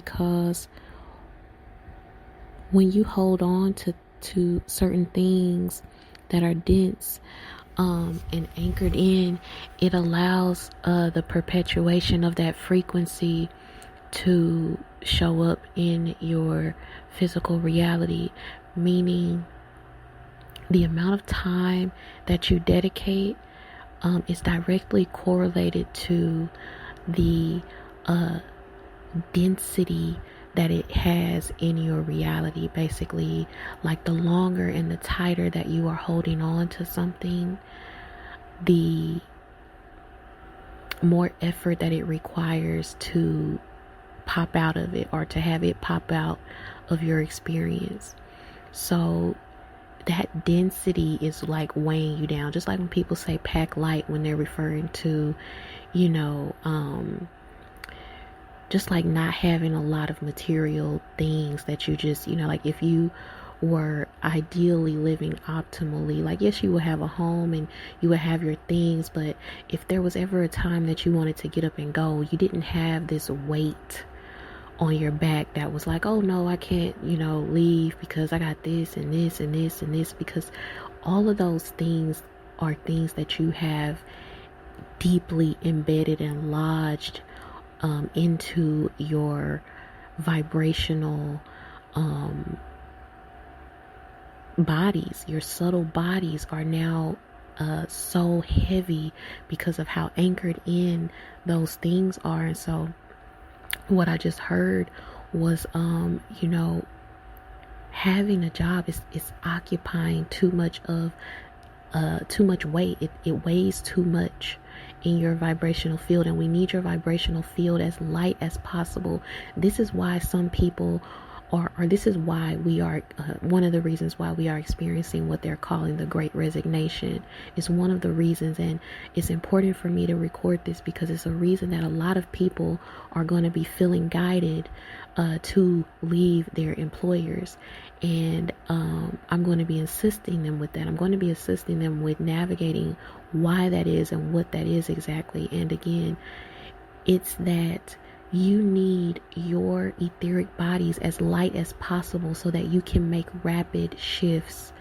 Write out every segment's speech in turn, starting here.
because when you hold on to certain things that are dense and anchored in, it allows the perpetuation of that frequency to show up in your physical reality, meaning the amount of time that you dedicate is directly correlated to the density that it has in your reality. Basically, like the longer and the tighter that you are holding on to something, the more effort that it requires to pop out of it, or to have it pop out of your experience. So that density is like weighing you down, just like when people say pack light when they're referring to, just like not having a lot of material things that you just, like if you were ideally living optimally, like yes, you would have a home and you would have your things, but if there was ever a time that you wanted to get up and go, you didn't have this weight on your back that was like, oh no, I can't, leave because I got this and this and this and this, because all of those things are things that you have deeply embedded and lodged into your vibrational bodies. Your subtle bodies are now so heavy because of how anchored in those things are. And so what I just heard was, having a job is occupying too much weight. It weighs too much in your vibrational field, and we need your vibrational field as light as possible. This is why some people or this is why we are one of the reasons why we are experiencing what they're calling the Great Resignation. Is one of the reasons, and it's important for me to record this because it's a reason that a lot of people are going to be feeling guided to leave their employers. And I'm going to be assisting them with that. I'm going to be assisting them with navigating why that is and what that is exactly. And again, it's that you need your etheric bodies as light as possible so that you can make rapid shifts.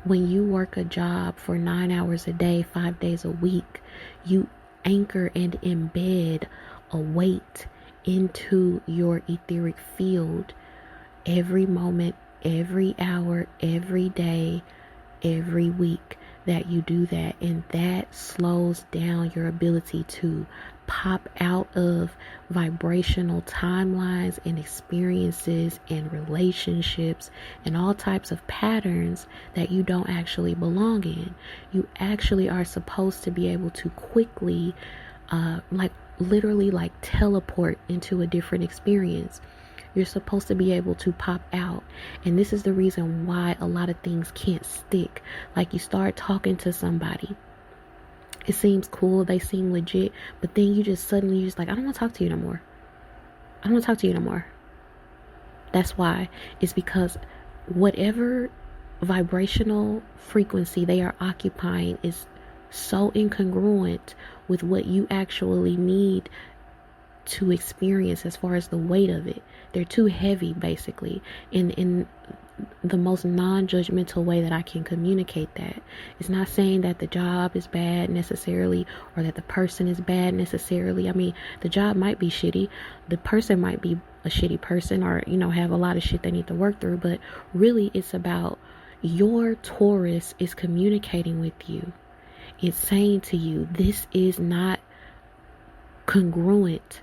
When you work a job for 9 hours a day, 5 days a week, you anchor and embed a weight into your etheric field every moment, every hour, every day, every week that you do that. And that slows down your ability to pop out of vibrational timelines and experiences and relationships and all types of patterns that you don't actually belong in. You actually are supposed to be able to quickly, literally teleport into a different experience. You're supposed to be able to pop out. And this is the reason why a lot of things can't stick. Like, you start talking to somebody, it seems cool, they seem legit, but then you just suddenly, you're just like, I don't want to talk to you no more. I don't want to talk to you no more. That's why. It's because whatever vibrational frequency they are occupying is so incongruent with what you actually need to experience as far as the weight of it. They're too heavy, basically, in the most non-judgmental way that I can communicate that. It's not saying that the job is bad necessarily, or that the person is bad necessarily. I mean, the job might be shitty, the person might be a shitty person, or have a lot of shit they need to work through, but really it's about your Taurus is communicating with you. It's saying to you, this is not congruent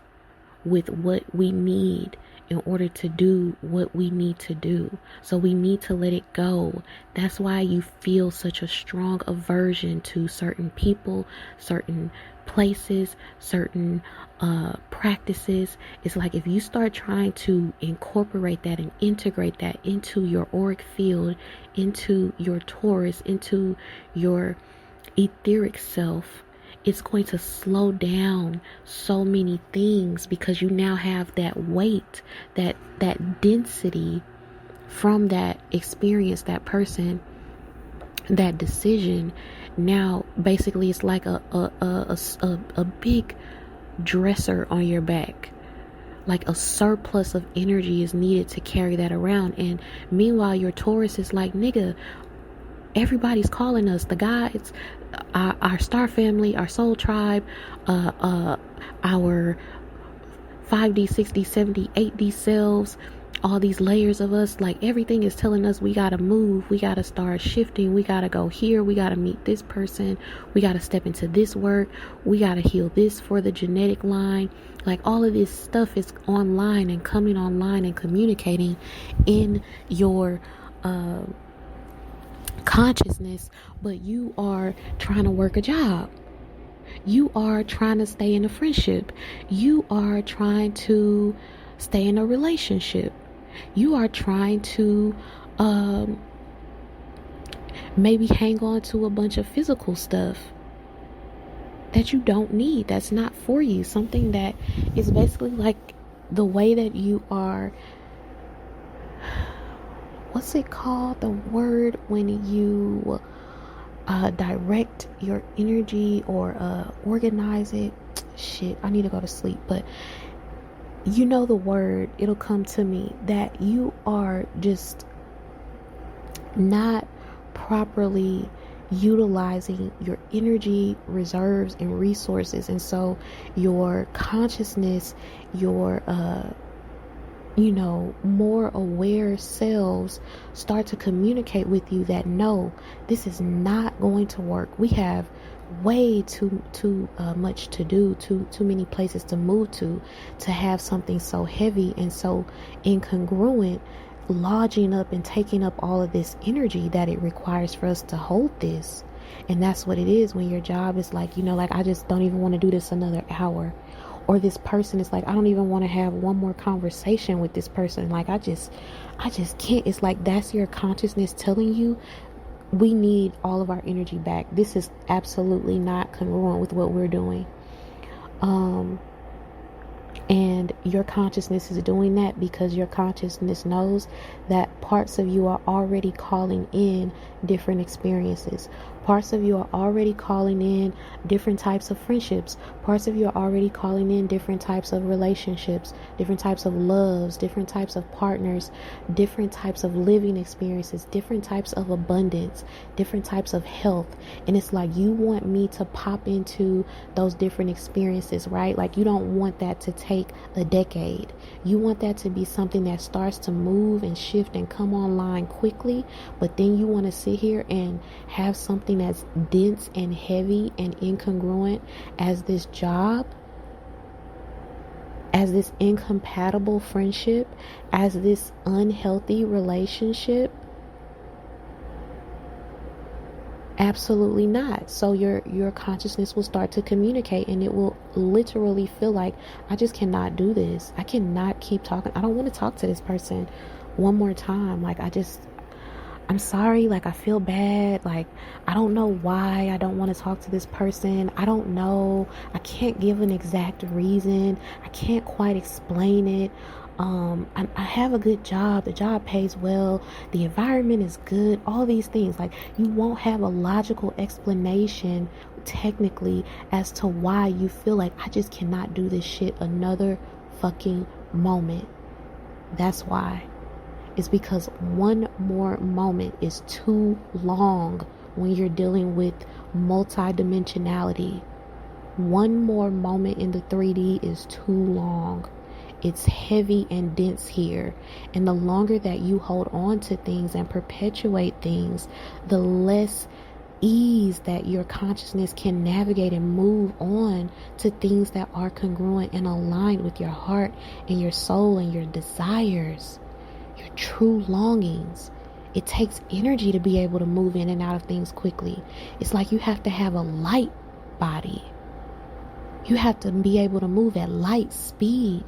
with what we need in order to do what we need to do. So we need to let it go. That's why you feel such a strong aversion to certain people, certain places, certain practices. It's like if you start trying to incorporate that and integrate that into your auric field, into your Taurus, into your etheric self, it's going to slow down so many things, because you now have that weight, that density from that experience, that person, that decision. Now basically it's like a big dresser on your back, like a surplus of energy is needed to carry that around. And meanwhile, your Taurus is like, nigga, everybody's calling us, the guides, our star family, our soul tribe, our 5D, 6D, 7D, 8D selves, all these layers of us, like everything is telling us we gotta move, we gotta start shifting, we gotta go here, we gotta meet this person, we gotta step into this work, we gotta heal this for the genetic line. Like all of this stuff is online and coming online and communicating in your consciousness, but you are trying to work a job. You are trying to stay in a friendship. You are trying to stay in a relationship. You are trying to maybe hang on to a bunch of physical stuff that you don't need, that's not for you. Something that is basically like the way that you are, what's it called? The word when you direct your energy or organize it. Shit, I need to go to sleep. But you know the word, it'll come to me, that you are just not properly utilizing your energy reserves and resources. And so your consciousness, your more aware selves start to communicate with you that no, this is not going to work. We have way too much to do, too many places to move to have something so heavy and so incongruent lodging up and taking up all of this energy that it requires for us to hold this. And that's what it is when your job is like, like, I just don't even want to do this another hour. Or this person is like, I don't even want to have one more conversation with this person. Like, I just can't. It's like, that's your consciousness telling you, we need all of our energy back. This is absolutely not congruent with what we're doing. And your consciousness is doing that because your consciousness knows that parts of you are already calling in different experiences. Parts of you are already calling in different types of friendships. Parts of you are already calling in different types of relationships, different types of loves, different types of partners, different types of living experiences, different types of abundance, different types of health. And it's like, you want me to pop into those different experiences, right? Like, you don't want that to take a decade. You want that to be something that starts to move and shift and come online quickly. But then you want to sit here and have something as dense and heavy and incongruent as this job, as this incompatible friendship, as this unhealthy relationship. Absolutely not. So your consciousness will start to communicate, and it will literally feel like, I just cannot do this. I cannot keep talking. I don't want to talk to this person one more time. Like, I'm sorry, like, I feel bad, like, I don't know why I don't want to talk to this person. I don't know. I can't give an exact reason. I can't quite explain it. I have a good job. The job pays well. The environment is good. All these things. Like, you won't have a logical explanation technically as to why you feel like, I just cannot do this shit another fucking moment. That's why. It's because one more moment is too long when you're dealing with multidimensionality. One more moment in the 3D is too long. It's heavy and dense here. And the longer that you hold on to things and perpetuate things, the less ease that your consciousness can navigate and move on to things that are congruent and aligned with your heart and your soul and your desires, your true longings. It takes energy to be able to move in and out of things quickly. It's like you have to have a light body. You have to be able to move at light speed.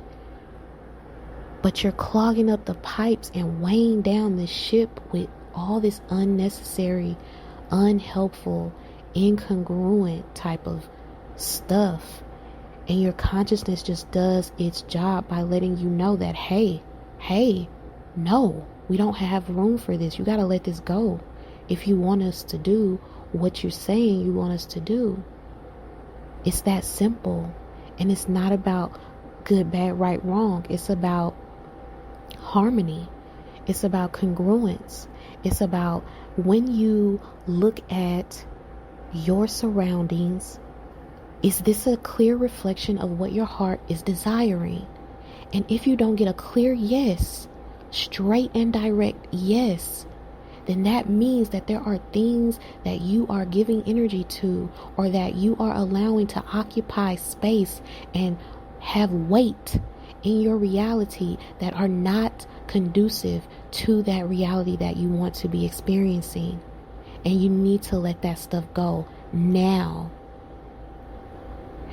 But you're clogging up the pipes and weighing down the ship with all this unnecessary, unhelpful, incongruent type of stuff. And your consciousness just does its job by letting you know that, hey, no, we don't have room for this. You got to let this go if you want us to do what you're saying you want us to do. It's that simple. And it's not about good, bad, right, wrong. It's about harmony. It's about congruence. It's about when you look at your surroundings, is this a clear reflection of what your heart is desiring? And if you don't get a clear yes, straight and direct yes, then that means that there are things that you are giving energy to, or that you are allowing to occupy space and have weight in your reality that are not conducive to that reality that you want to be experiencing. And you need to let that stuff go now.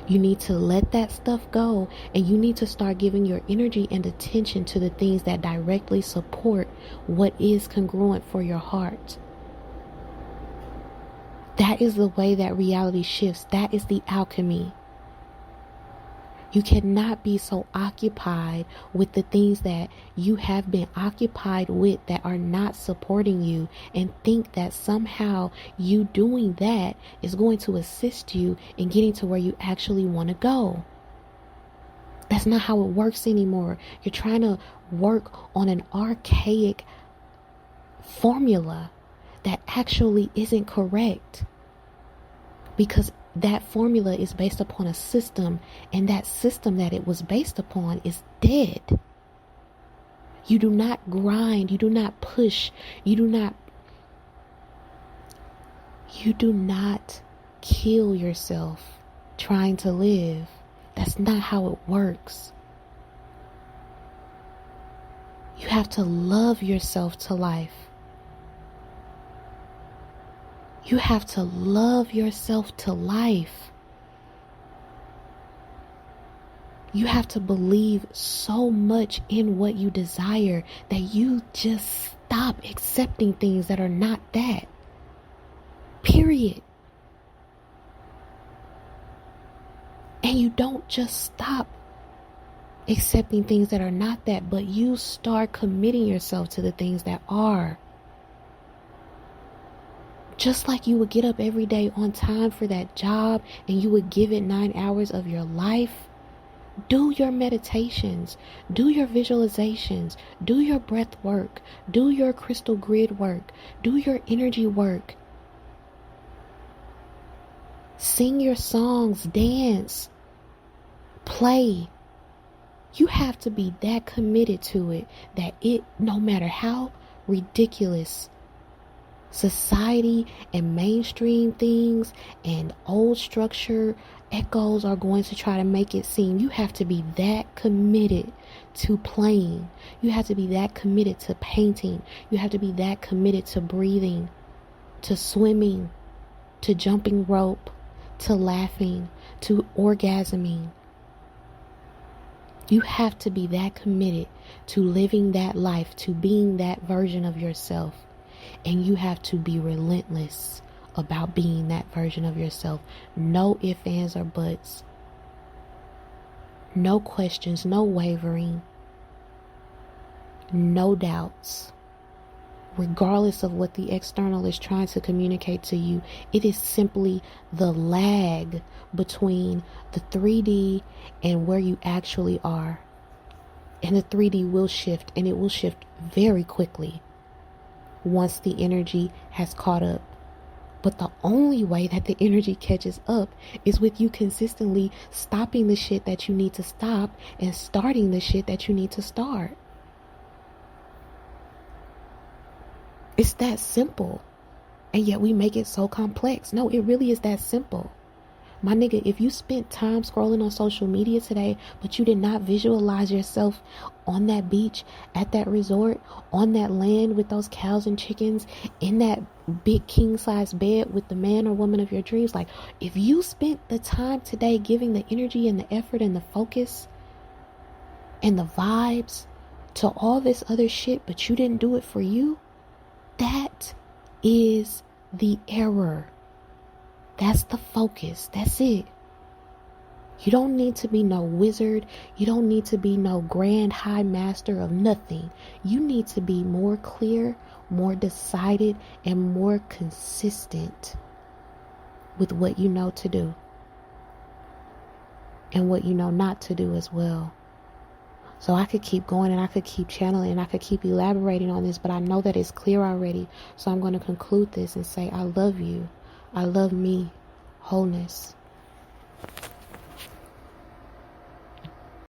You need to let that stuff go, and you need to start giving your energy and attention to the things that directly support what is congruent for your heart. That is the way that reality shifts. That is the alchemy. You cannot be so occupied with the things that you have been occupied with that are not supporting you, and think that somehow you doing that is going to assist you in getting to where you actually want to go. That's not how it works anymore. You're trying to work on an archaic formula that actually isn't correct, because that formula is based upon a system, and that system that it was based upon is dead. You do not grind, you do not push, you do not kill yourself trying to live. That's not how it works. You have to love yourself to life. You have to love yourself to life. You have to believe so much in what you desire that you just stop accepting things that are not that. Period. And you don't just stop accepting things that are not that, but you start committing yourself to the things that are. Just like you would get up every day on time for that job and you would give it 9 hours of your life, do your meditations, do your visualizations, do your breath work, do your crystal grid work, do your energy work. Sing your songs, dance, play. You have to be that committed to it that it, no matter how ridiculous society and mainstream things and old structure echoes are going to try to make it seem, you have to be that committed to playing. You have to be that committed to painting. You have to be that committed to breathing, to swimming, to jumping rope, to laughing, to orgasming. You have to be that committed to living that life, to being that version of yourself. And you have to be relentless about being that version of yourself. No ifs, ands, or buts. No questions, no wavering. No doubts. Regardless of what the external is trying to communicate to you, it is simply the lag between the 3D and where you actually are. And the 3D will shift, and it will shift very quickly once the energy has caught up. But the only way that the energy catches up is with you consistently stopping the shit that you need to stop and starting the shit that you need to start. It's that simple. And yet we make it so complex. No, it really is that simple. My nigga, if you spent time scrolling on social media today, but you did not visualize yourself on that beach, at that resort, on that land with those cows and chickens, in that big king size bed with the man or woman of your dreams, like if you spent the time today giving the energy and the effort and the focus and the vibes to all this other shit, but you didn't do it for you, that is the error. That's the focus. That's it. You don't need to be no wizard. You don't need to be no grand high master of nothing. You need to be more clear, more decided, and more consistent with what you know to do and what you know not to do as well. So I could keep going and I could keep channeling and I could keep elaborating on this, but I know that it's clear already. So I'm going to conclude this and say, I love you. I love me. Wholeness.